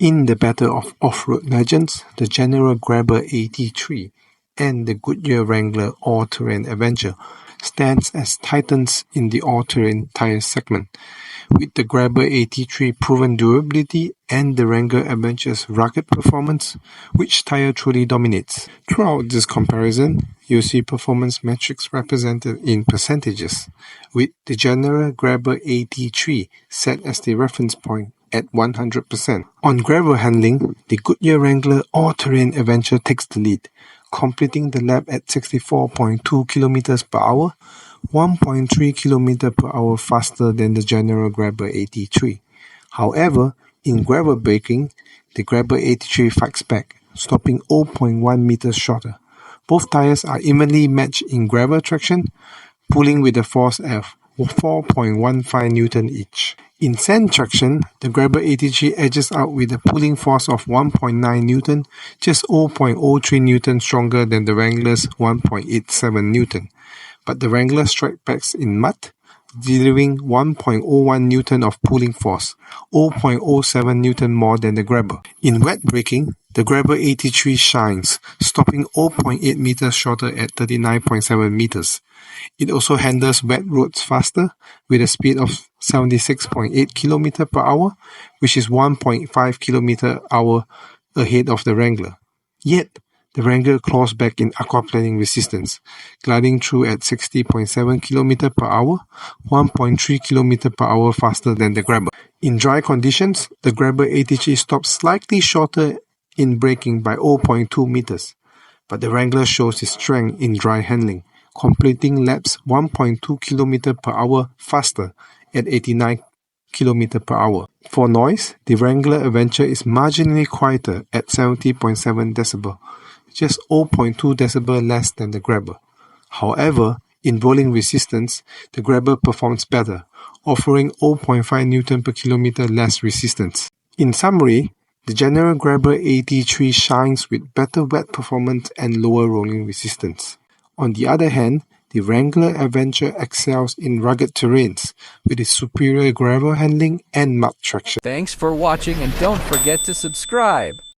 In the battle of off-road legends, the General Grabber AT3 and the Goodyear Wrangler all-terrain Adventure stands as titans in the all-terrain tire segment, with the Grabber AT3 proven durability and the Wrangler Adventure's rugged performance, which tire truly dominates. Throughout this comparison, you'll see performance metrics represented in percentages, with the General Grabber AT3 set as the reference point at 100%. On gravel handling, the Goodyear Wrangler all-terrain Adventure takes the lead, completing the lap at 64.2 km per hour, 1.3 km per hour faster than the General Grabber AT3. However, in gravel braking, the Grabber AT3 fights back, stopping 0.1 meters shorter. Both tires are evenly matched in gravel traction, pulling with a force of 4.15 Newton each. In sand traction, the Grabber AT3 edges out with a pulling force of 1.9 Newton, just 0.03 Newton stronger than the Wrangler's 1.87 Newton. But the Wrangler strikes back in mud, delivering 1.01 Newton of pulling force, 0.07 Newton more than the Grabber. In wet braking, the Grabber AT3 shines, stopping 0.8 meters shorter at 39.7 meters. It also handles wet roads faster, with a speed of 76.8 km per hour, which is 1.5 km per hour ahead of the Wrangler. Yet, the Wrangler claws back in aquaplaning resistance, gliding through at 60.7 km per hour, 1.3 km per hour faster than the Grabber. In dry conditions, the Grabber AT3 stops slightly shorter in braking by 0.2 meters, but the Wrangler shows its strength in dry handling, completing laps 1.2 km per hour faster at 89 km per hour. For noise, the Wrangler Adventure is marginally quieter at 70.7 dB, just 0.2 dB less than the Grabber. However, in rolling resistance, the Grabber performs better, offering 0.5 Newton per kilometer less resistance. In summary, the General Grabber AT3 shines with better wet performance and lower rolling resistance. On the other hand, the Wrangler Adventure excels in rugged terrains with its superior gravel handling and mud traction. Thanks for watching, and don't forget to subscribe.